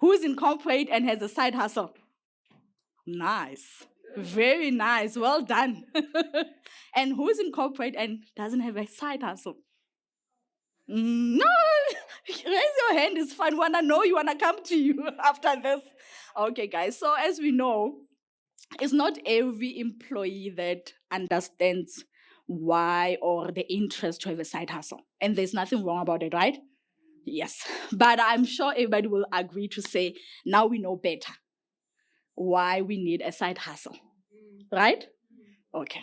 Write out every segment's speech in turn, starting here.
Who's in corporate and has a side hustle? Nice. Very nice. Well done. And who's in corporate and doesn't have a side hustle? No. Raise your hand. It's fun. Wanna know? You wanna come to you after this? Okay, guys. So as we know, it's not every employee that understands why or the interest to have a side hustle. And there's nothing wrong about it, right? Yes. But I'm sure everybody will agree to say, now we know better why we need a side hustle, right? Okay.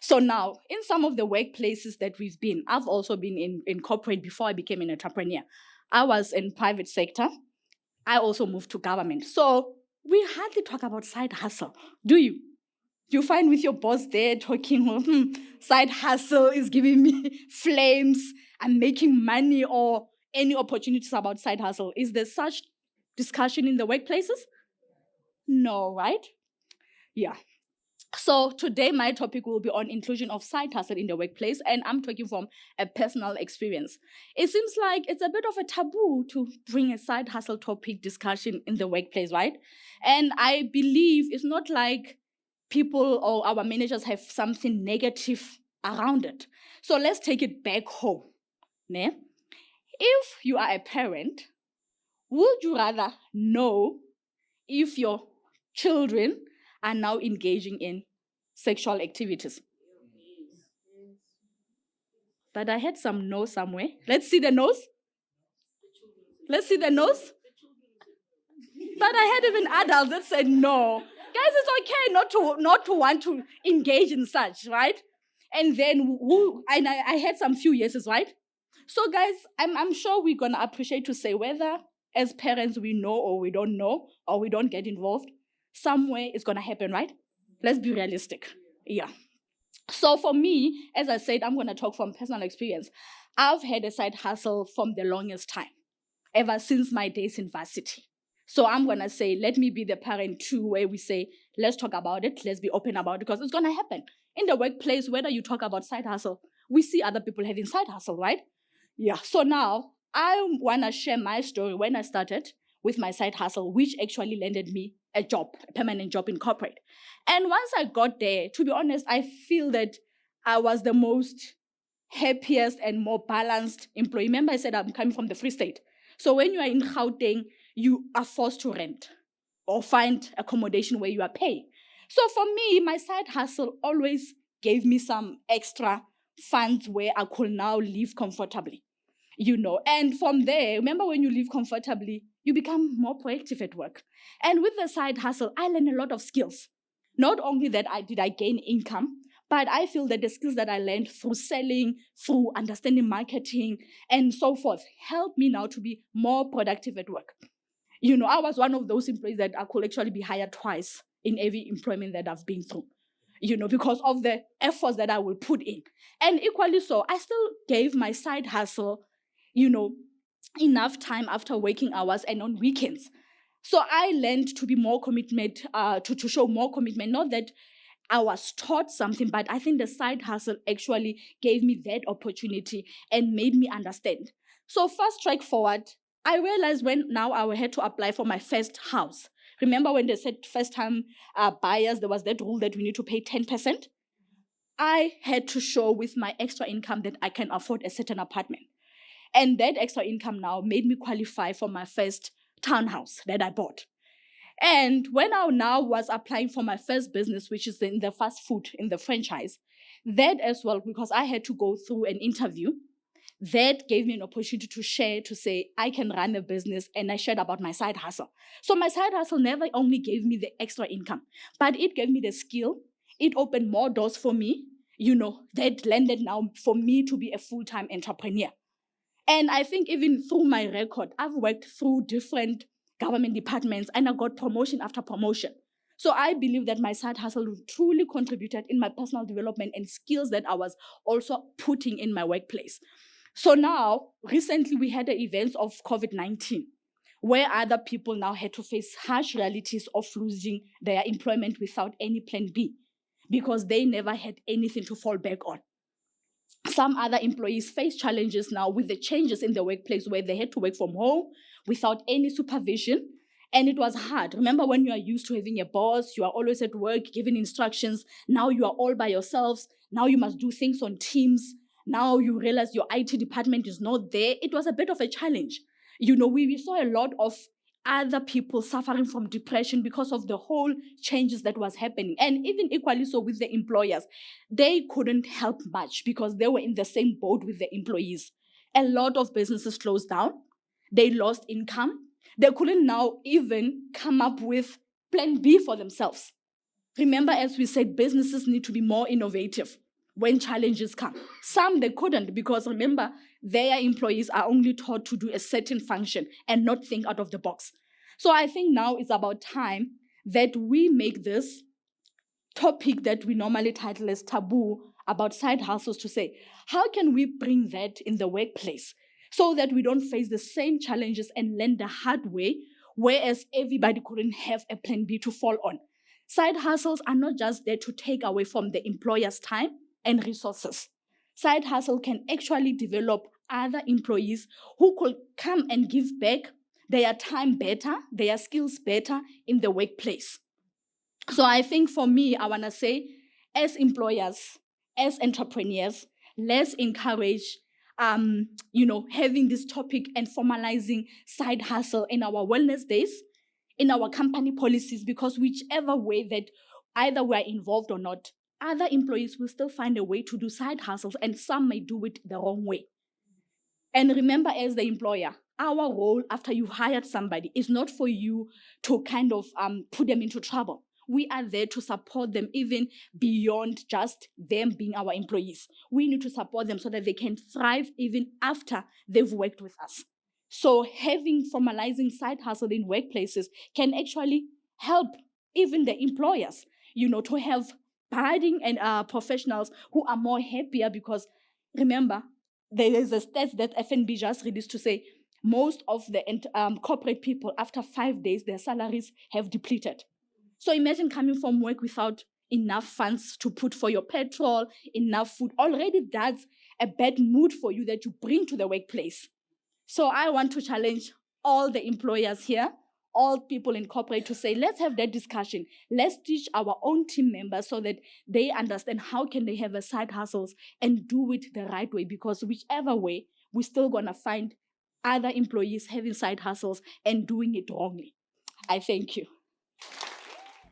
So now, in some of the workplaces that we've been, I've also been in corporate before I became an entrepreneur. I was in private sector. I also moved to government. So we hardly talk about side hustle, do you? You find with your boss there talking, side hustle is giving me flames, I'm making money, or any opportunities about side hustle. Is there such discussion in the workplaces? No, right? Yeah. So today my topic will be on inclusion of side hustle in the workplace, and I'm talking from a personal experience. It seems like it's a bit of a taboo to bring a side hustle topic discussion in the workplace, right? And I believe it's not like people or our managers have something negative around it. So let's take it back home. Ne? If you are a parent, would you rather know if your children are now engaging in sexual activities? But I had some no somewhere. Let's see the nose. Let's see the nose. But I had even adults that said no. Guys, it's okay not to want to engage in such, right? And then I had some few yeses, right? So guys, I'm sure we're gonna appreciate to say whether as parents we know or we don't know or we don't get involved, somewhere it's gonna happen, right? Let's be realistic. Yeah. So for me, as I said, I'm gonna talk from personal experience. I've had a side hustle from the longest time, ever since my days in varsity. So I'm gonna say, let me be the parent too, where we say, let's talk about it, let's be open about it, because it's gonna happen. In the workplace, whether you talk about side hustle, we see other people having side hustle, right? Yeah. So now I wanna share my story when I started with my side hustle, which actually landed me a job, a permanent job in corporate. And once I got there, to be honest, I feel that I was the most happiest and more balanced employee. Remember, I said I'm coming from the Free State. So when you are in Gauteng, you are forced to rent or find accommodation where you are paying. So for me, my side hustle always gave me some extra funds where I could now live comfortably, And from there, remember when you live comfortably, you become more proactive at work. And with the side hustle, I learned a lot of skills. Not only that I gain income, but I feel that the skills that I learned through selling, through understanding marketing, and so forth, helped me now to be more productive at work. I was one of those employees that I could actually be hired twice in every employment that I've been through, because of the efforts that I will put in. And equally so, I still gave my side hustle, enough time after working hours and on weekends. So I learned to be more commitment, to show more commitment. Not that I was taught something, but I think the side hustle actually gave me that opportunity and made me understand. So fast track forward, I realized when now I had to apply for my first house. Remember when they said first time buyers, there was that rule that we need to pay 10%? I had to show with my extra income that I can afford a certain apartment. And that extra income now made me qualify for my first townhouse that I bought. And when I now was applying for my first business, which is in the fast food, in the franchise, that as well, because I had to go through an interview, that gave me an opportunity to share, to say, I can run a business, and I shared about my side hustle. So my side hustle never only gave me the extra income, but it gave me the skill. It opened more doors for me, that landed now for me to be a full-time entrepreneur. And I think even through my record, I've worked through different government departments and I got promotion after promotion. So I believe that my side hustle truly contributed in my personal development and skills that I was also putting in my workplace. So now, recently we had the events of COVID-19, where other people now had to face harsh realities of losing their employment without any plan B, because they never had anything to fall back on. Some other employees face challenges now with the changes in the workplace where they had to work from home without any supervision. And it was hard. Remember when you are used to having a boss, you are always at work, giving instructions. Now you are all by yourselves. Now you must do things on teams. Now you realize your IT department is not there. It was a bit of a challenge. We saw a lot of other people suffering from depression because of the whole changes that was happening. And even equally so with the employers, they couldn't help much because they were in the same boat with the employees. A lot of businesses closed down. They lost income. They couldn't now even come up with plan B for themselves. Remember, as we said, businesses need to be more innovative when challenges come. Some they couldn't because remember, their employees are only taught to do a certain function and not think out of the box. So I think now it's about time that we make this topic that we normally title as taboo about side hustles to say, how can we bring that in the workplace so that we don't face the same challenges and learn the hard way, whereas everybody couldn't have a plan B to fall on. Side hustles are not just there to take away from the employer's time and resources. Side hustle can actually develop other employees who could come and give back their time better, their skills better in the workplace. So I think for me, I want to say, as employers, as entrepreneurs, let's encourage having this topic and formalizing side hustle in our wellness days, in our company policies, because whichever way that either we're involved or not, other employees will still find a way to do side hustles, and some may do it the wrong way. And remember, as the employer, our role after you've hired somebody is not for you to kind of put them into trouble. We are there to support them even beyond just them being our employees. We need to support them so that they can thrive even after they've worked with us. So formalizing side hustle in workplaces can actually help even the employers, to have budding and professionals who are more happier because remember, there is a stat that FNB just released to say most of the corporate people, after 5 days, their salaries have depleted. So imagine coming from work without enough funds to put for your petrol, enough food. Already that's a bad mood for you that you bring to the workplace. So I want to challenge all the employers here, all people in corporate to say, let's have that discussion. Let's teach our own team members so that they understand how can they have a side hustles and do it the right way, because whichever way, we're still going to find other employees having side hustles and doing it wrongly. I thank you.